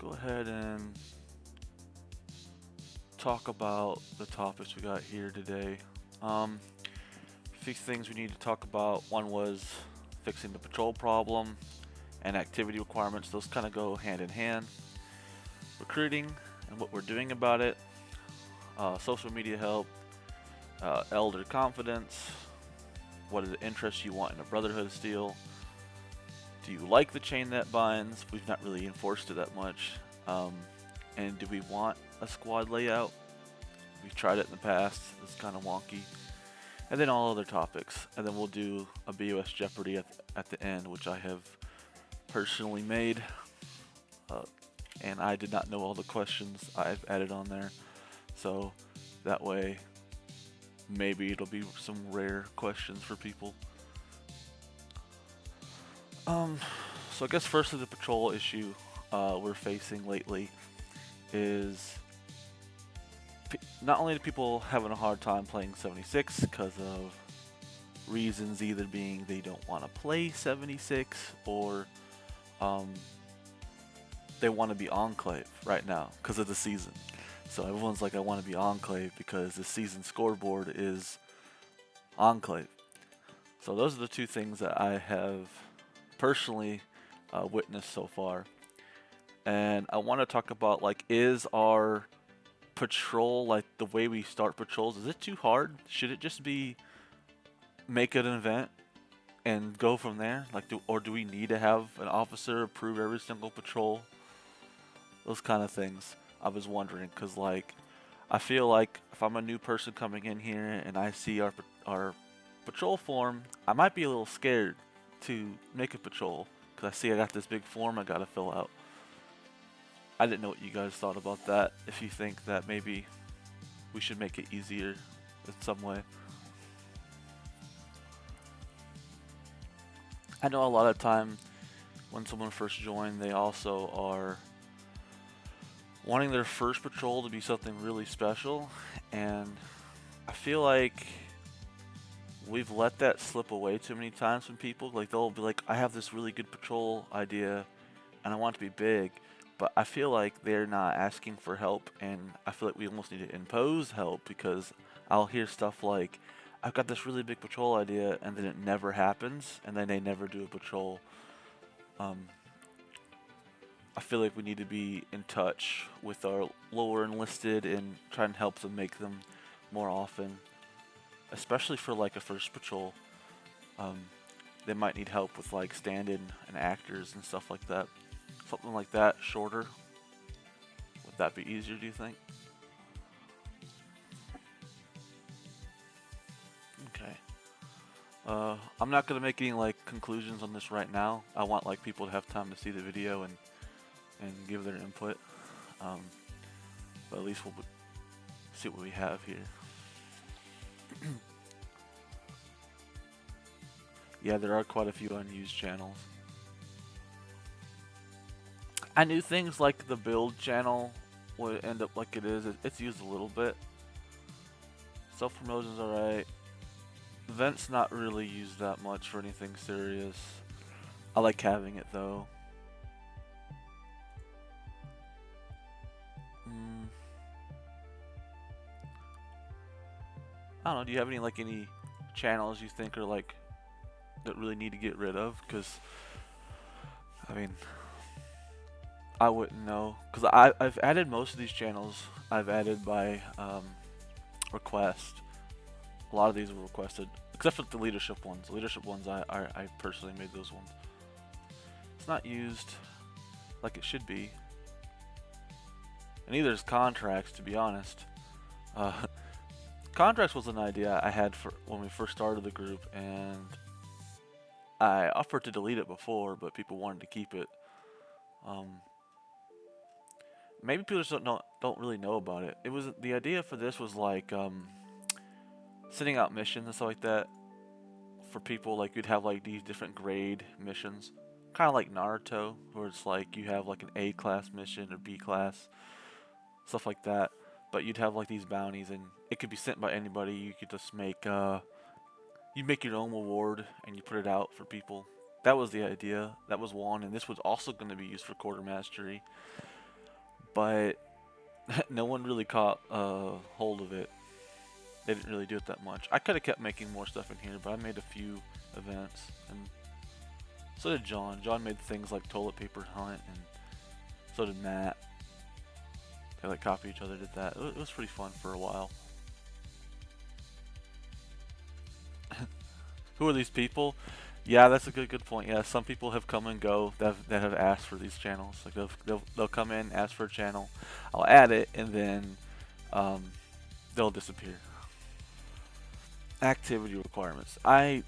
go ahead and talk about the topics we got here today. Um, a few things we need to talk about. One was fixing the patrol problem and activity requirements. Those kind of go hand in hand. Recruiting and what we're doing about it. Social media help. Elder confidence. What are the interests you want in a brotherhood steel? Do you like the chain that binds? We've not really enforced it that much. And do we want a squad layout? We've tried it in the past. It's kind of wonky. And then all other topics. And then we'll do a BOS Jeopardy at the end, which I have personally made. Uh, and I did not know all the questions I've added on there. So that way, maybe it'll be some rare questions for people. So I guess first the patrol issue we're facing lately is not only do people having a hard time playing 76 because of reasons either being they don't want to play 76 or they want to be Enclave right now because of the season. So everyone's like, I want to be Enclave because the season scoreboard is Enclave. So those are the two things that I have personally witnessed so far. And I want to talk about, like, is our patrol, like the way we start patrols, is it too hard? Should it just be make it an event and go from there? Like, or do we need to have an officer approve every single patrol? Those kind of things. I was wondering because, like, I feel like if I'm a new person coming in here and I see our patrol form, I might be a little scared to make a patrol because I see I got this big form I gotta fill out. I didn't know what you guys thought about that. If you think that maybe we should make it easier in some way. I know a lot of time when someone first joined, they also are wanting their first patrol to be something really special, and I feel like we've let that slip away too many times from people. Like, they'll be like, I have this really good patrol idea and I want it to be big, but I feel like they're not asking for help, and I feel like we almost need to impose help because I'll hear stuff like, I've got this really big patrol idea, and then it never happens, and then they never do a patrol. I feel like we need to be in touch with our lower enlisted and try and help them make them more often, especially for like a first patrol. Um, they might need help with like stand-in and actors and stuff like that. Something like that, shorter. Would that be easier, do you think? Okay. I'm not gonna make any like conclusions on this right now. I want like people to have time to see the video and give their input. Um, but at least we'll see what we have here. Yeah, there are quite a few unused channels. I knew things like the build channel would end up like it is. It's used a little bit. Self promotion's alright. Events not really used that much for anything serious. I like having it though. Mm, I don't know. Do you have any channels you think are like that really need to get rid of? Because I mean, I wouldn't know. Because I've added most of these channels. I've added by request. A lot of these were requested, except for the leadership ones. The leadership ones, I personally made those ones. It's not used like it should be. And neither is contracts, to be honest. Uh, contracts was an idea I had for when we first started the group, and I offered to delete it before, but people wanted to keep it. Maybe people just don't really know about it. It was the idea for this was like sending out missions and stuff like that for people. Like, you'd have like these different grade missions, kind of like Naruto, where it's like you have like an A class mission or B class, stuff like that. But you'd have like these bounties, and it could be sent by anybody. You could just make you make your own reward and you put it out for people. That was the idea. That was one, and this was also going to be used for quarter mastery. but no one really caught hold of it. They didn't really do it that much. I could have kept making more stuff in here, but I made a few events, and so did John. John made things like toilet paper hunt, and so did Matt. They like copy each other, did that. It was pretty fun for a while. Who are these people? Yeah, that's a good point. Yeah, some people have come and go that have asked for these channels. Like they'll come in, ask for a channel, I'll add it, and then um, they'll disappear. Activity requirements. I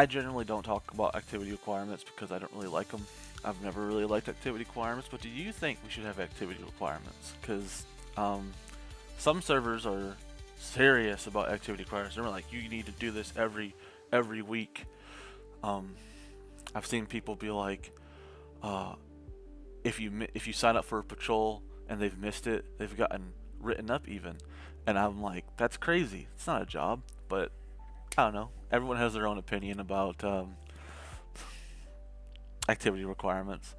generally don't talk about activity requirements because I don't really like them. I've never really liked activity requirements, but do you think we should have activity requirements? Because some servers are serious about activity requirements. They're like, you need to do this every week. I've seen people be like, if you sign up for a patrol and they've missed it, they've gotten written up even, and I'm like, that's crazy. It's not a job, but I don't know. Everyone has their own opinion about activity requirements.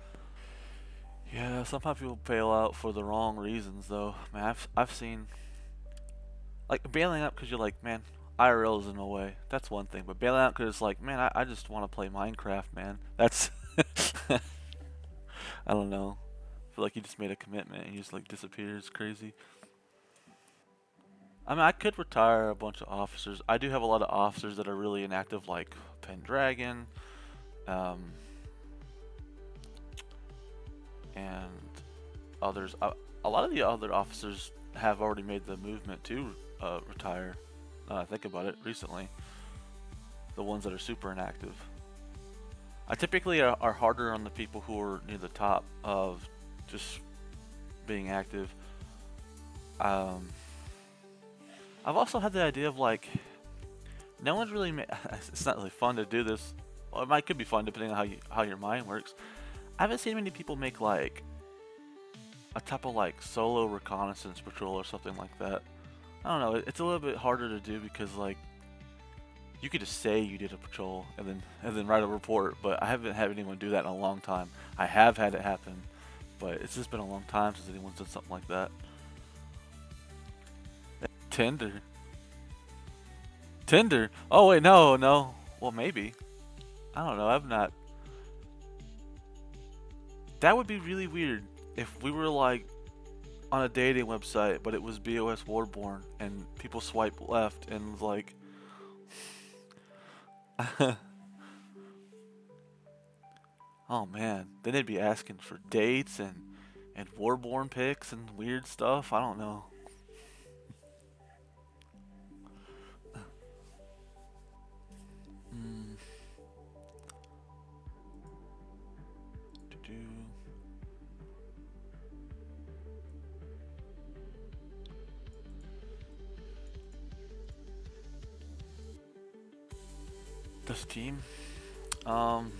Yeah, sometimes people bail out for the wrong reasons, though. Man, I've seen like bailing out because you're like, man, IRL is in the way. That's one thing, but bailing out because it's like, man, I just want to play Minecraft, man. That's I don't know. I feel like you just made a commitment and you just like disappears. Crazy. I mean, I could retire a bunch of officers. I do have a lot of officers that are really inactive, like Pendragon, um, and others. A lot of the other officers have already made the movement to retire. I think about it recently. The ones that are super inactive. I typically are harder on the people who are near the top of just being active. Um, I've also had the idea of like, no one's really. It's not really fun to do this. Well, it might could be fun depending on how your mind works. I haven't seen many people make like a type of like solo reconnaissance patrol or something like that. I don't know. It's a little bit harder to do because like you could just say you did a patrol and then write a report, but I haven't had anyone do that in a long time. I have had it happen, but it's just been a long time since anyone's done something like that. Tinder. Tinder. Oh wait, no. Well, maybe. I don't know. I've not. That would be really weird if we were like on a dating website, but it was BOS Warborn, and people swipe left and like. Oh man, then they'd be asking for dates and Warborn pics and weird stuff. I don't know. Mm, do-do. This team, um,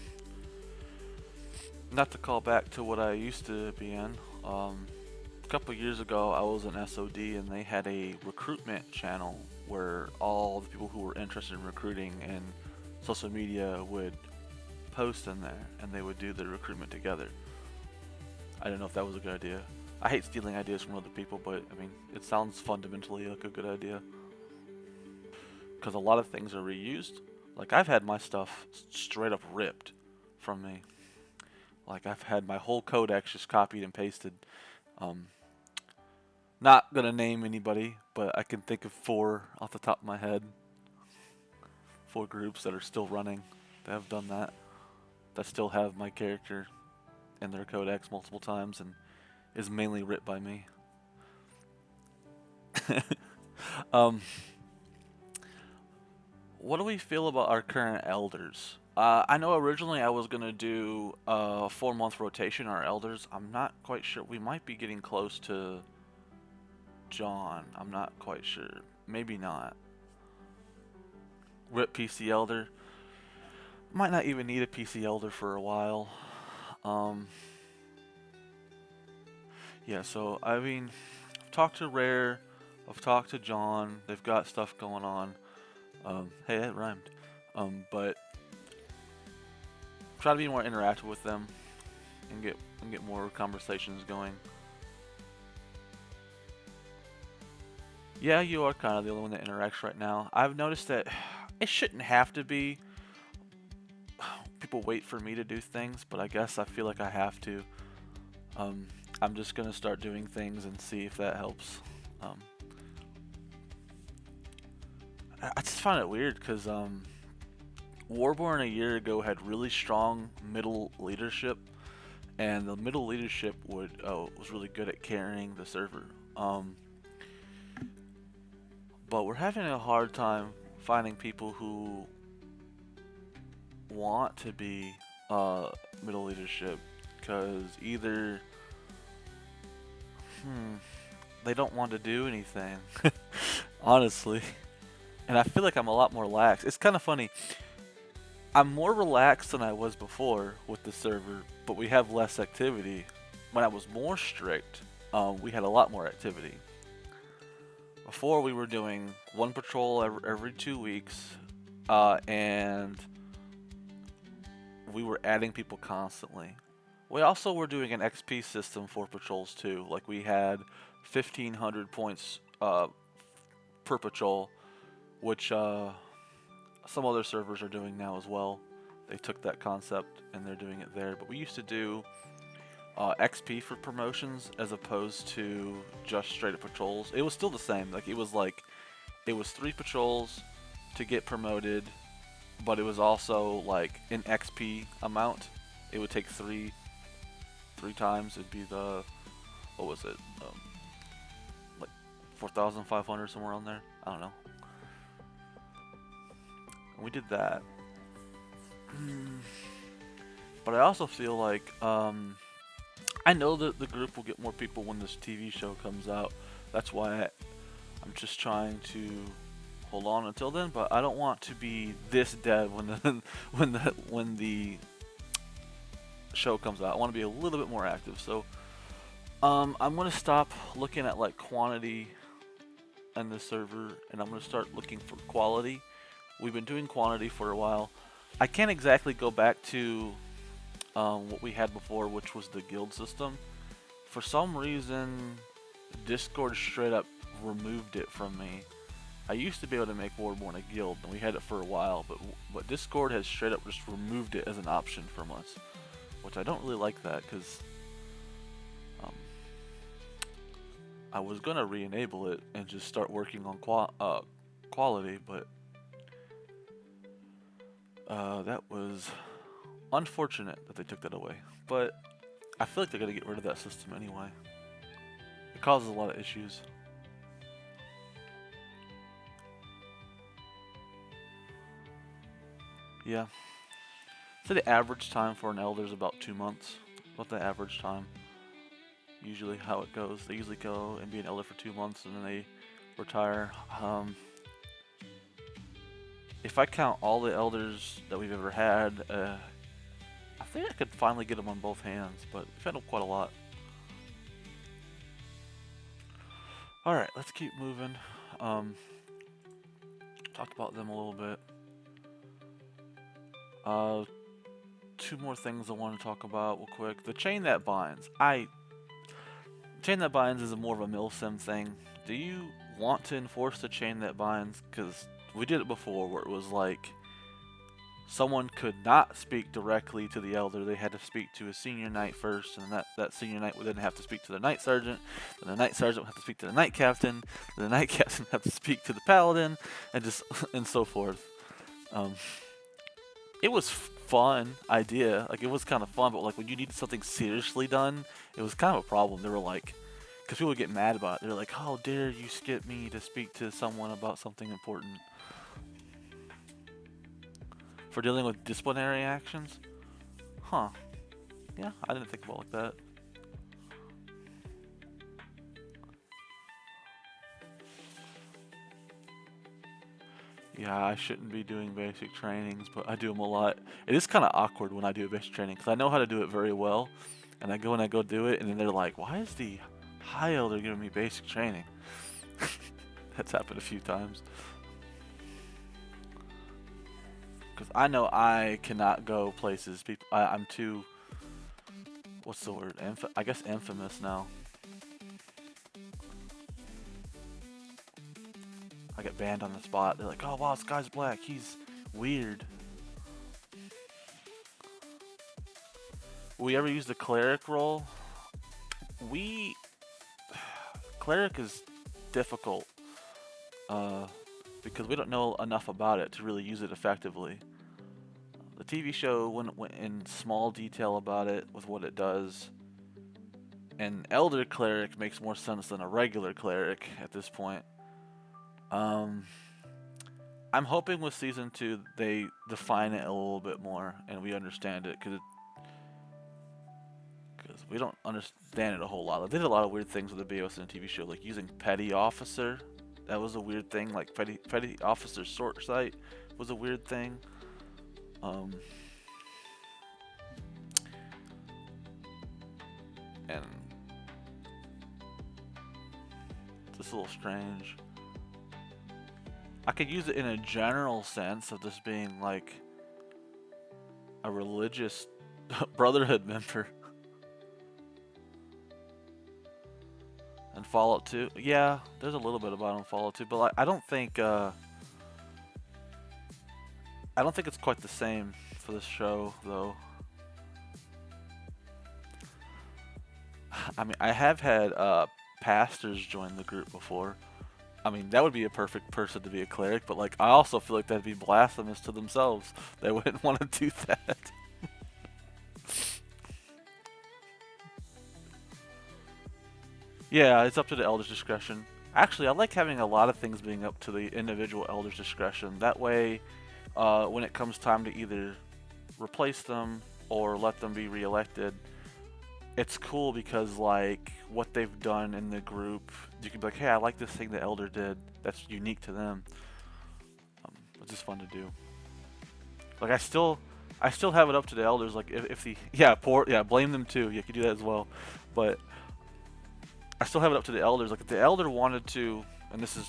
not to call back to what I used to be in. A couple years ago, I was in SOD, and they had a recruitment channel where all the people who were interested in recruiting and social media would post in there, and they would do the recruitment together. I don't know if that was a good idea. I hate stealing ideas from other people, but I mean, it sounds fundamentally like a good idea. Because a lot of things are reused. Like, I've had my stuff straight up ripped from me. Like, I've had my whole codex just copied and pasted. Um, Not gonna name anybody, but I can think of 4 off the top of my head. 4 groups that are still running that have done that. That still have my character in their codex multiple times and is mainly writ by me. um, what do we feel about our current elders? I know originally I was gonna do a 4-month rotation on our elders. I'm not quite sure. We might be getting close to John. I'm not quite sure. Maybe not. Rip PC Elder. Might not even need a PC Elder for a while. Um, yeah, so I mean, I've talked to Rare. I've talked to John. They've got stuff going on. Hey, that rhymed. But try to be more interactive with them and get more conversations going. Yeah, you are kind of the only one that interacts right now. I've noticed that it shouldn't have to be. People wait for me to do things, but I guess I feel like I have to. Um, I'm just gonna start doing things and see if that helps. Um, I just find it weird because Warborn a year ago had really strong middle leadership, and the middle leadership was really good at carrying the server. Um, but we're having a hard time finding people who want to be middle leadership because either they don't want to do anything, honestly. And I feel like I'm a lot more lax. It's kind of funny. I'm more relaxed than I was before with the server, but we have less activity. When I was more strict, we had a lot more activity. Before we were doing one patrol every 2 weeks, and we were adding people constantly. We also were doing an XP system for patrols too. Like we had 1,500 points per patrol, which some other servers are doing now as well. They took that concept and they're doing it there. But we used to do XP for promotions as opposed to just straight up patrols. It was still the same. It was 3 patrols to get promoted, but it was also like an XP amount. It would take three times. It'd be the what was it? Like 4,500 somewhere on there. I don't know. And we did that. But I also feel like I know that the group will get more people when this TV show comes out. That's why I'm just trying to hold on until then. But I don't want to be this dead when the when the show comes out. I want to be a little bit more active. So I'm gonna stop looking at like quantity in the server, and I'm gonna start looking for quality. We've been doing quantity for a while. I can't exactly go back to what we had before, which was the guild system. For some reason, Discord straight up removed it from me. I used to be able to make Warborn a guild, and we had it for a while, but Discord has straight up just removed it as an option from us, which I don't really like that because um, I was gonna re-enable it and just start working on quality, but that was unfortunate that they took that away. But I feel like they're gonna get rid of that system anyway. It causes a lot of issues. Yeah. So the average time for an elder is about 2 months. What the average time? Usually how it goes. They usually go and be an elder for 2 months and then they retire. If I count all the elders that we've ever had, I think I could finally get them on both hands, but we've had them quite a lot. Alright, let's keep moving. Talked about them a little bit. Two more things I want to talk about real quick. The chain that binds. Chain that binds is more of a milsim thing. Do you want to enforce the chain that binds? Because we did it before where it was like someone could not speak directly to the elder. They had to speak to a senior knight first, and that senior knight would then have to speak to the knight sergeant, and the knight sergeant would have to speak to the knight captain, and the knight captain would have to speak to the paladin, and just and so forth. Um, it was fun idea, like it was kind of fun, but like when you needed something seriously done, it was kind of a problem. They were like, because people would get mad about it. They're like, "How dare you skip me to speak to someone about something important?" For dealing with disciplinary actions? Huh. Yeah, I didn't think about it like that. Yeah, I shouldn't be doing basic trainings, but I do them a lot. It is kind of awkward when I do a basic training because I know how to do it very well, and I go do it, and then they're like, "Why is the high elder giving me basic training?" That's happened a few times. Because I know I cannot go places. I'm too. What's the word? I guess infamous now. I get banned on the spot. They're like, oh wow, this guy's black. He's weird. We ever use the cleric role? We cleric is difficult because we don't know enough about it to really use it effectively. The TV show went in small detail about it with what it does. An elder cleric makes more sense than a regular cleric at this point. I'm hoping with season 2 they define it a little bit more and we understand it because we don't understand it a whole lot. They did a lot of weird things with the BOSW TV show, like using petty officer. That was a weird thing. Like petty officer sort site was a weird thing. And it's just a little strange. I could use it in a general sense of just being like a religious brotherhood member. And Fallout 2, yeah, there's a little bit about it in Fallout 2, but like, I don't think it's quite the same for this show, though. I mean, I have had pastors join the group before. I mean, that would be a perfect person to be a cleric, but like, I also feel like that'd be blasphemous to themselves. They wouldn't want to do that. Yeah, it's up to the elder's discretion. Actually, I like having a lot of things being up to the individual elder's discretion. That way, when it comes time to either replace them or let them be reelected, it's cool because like what they've done in the group, you can be like, hey, I like this thing the elder did. That's unique to them. It's just fun to do. Like I still have it up to the elders. Like if the blame them too. You could do that as well, but I still have it up to the elders. Like if the elder wanted to, and this is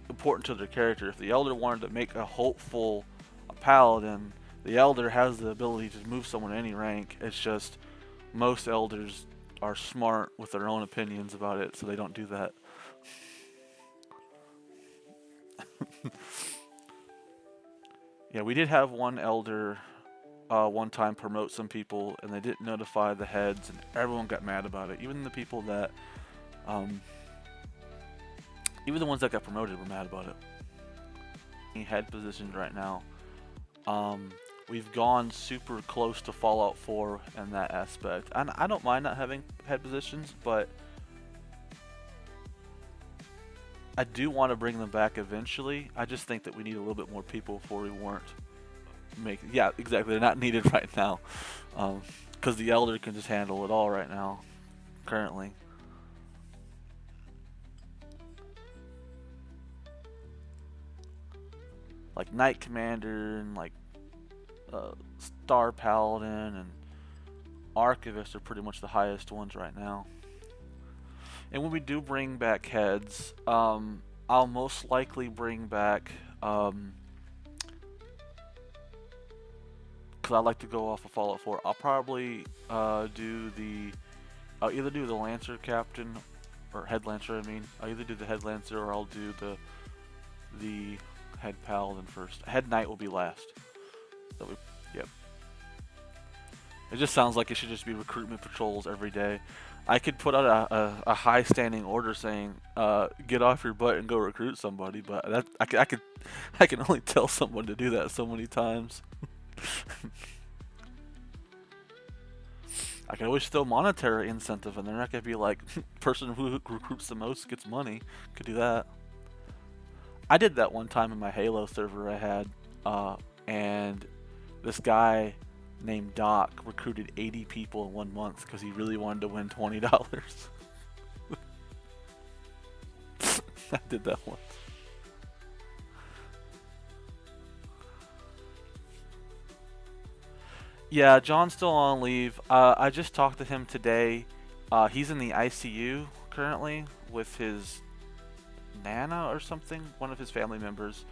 important to their character, if the elder wanted to make a hopeful a paladin, the elder has the ability to move someone to any rank. It's just most elders are smart with their own opinions about it, so they don't do that. Yeah, we did have one elder one time promote some people, and they didn't notify the heads, and everyone got mad about it. Even the people that, even the ones that got promoted were mad about it. Head positions right now. We've gone super close to Fallout 4 in that aspect. And I don't mind not having head positions, but I do want to bring them back eventually. I just think that we need a little bit more people before we weren't making. Yeah, exactly. They're not needed right now. Because the Elder can just handle it all right now, currently. Like Knight Commander and like Star Paladin and Archivist are pretty much the highest ones right now. And when we do bring back heads, I'll most likely bring back, because I like to go off of Fallout 4, I'll probably I'll either do the Lancer Captain, or Head Lancer I mean, I'll either do the Head Lancer or I'll do the Head Paladin first. Head Knight will be last. Yep. It just sounds like it should just be recruitment patrols every day. I could put out a high standing order saying, get off your butt and go recruit somebody, but that I can only tell someone to do that so many times. I can always throw monetary incentive in there. I could be like, person who recruits the most gets money. Could do that. I did that one time in my Halo server I had, and this guy named Doc recruited 80 people in 1 month because he really wanted to win $20. I did that once. Yeah, John's still on leave. I just talked to him today. He's in the ICU currently with his Nana or something, one of his family members.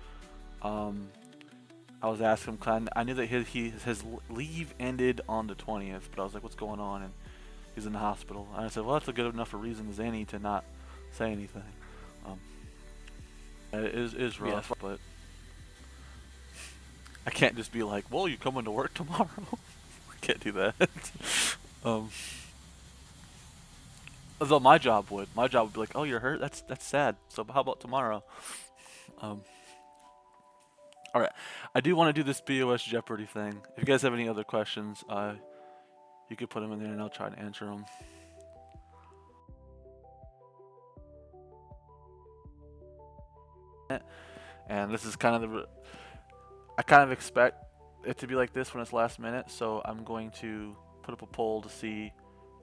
I was asking him, cause I knew that his leave ended on the 20th, but I was like, what's going on? And he's in the hospital. And I said, well, that's a good enough a reason as any to not say anything. It is Yeah, rough, but I can't just be like, well, you coming to work tomorrow? I can't do that. um, Although my job would. My job would be like, oh, you're hurt? That's sad. So how about tomorrow? Um, all right. I do want to do this BOS Jeopardy thing. If you guys have any other questions, you could put them in there and I'll try to answer them. And this is kind of I kind of expect it to be like this when it's last minute, so I'm going to put up a poll to see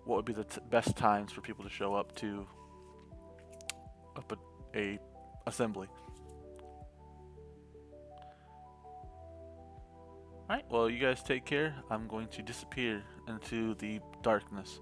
what would be the best times for people to show up to a assembly. Alright, well, you guys take care. I'm going to disappear into the darkness.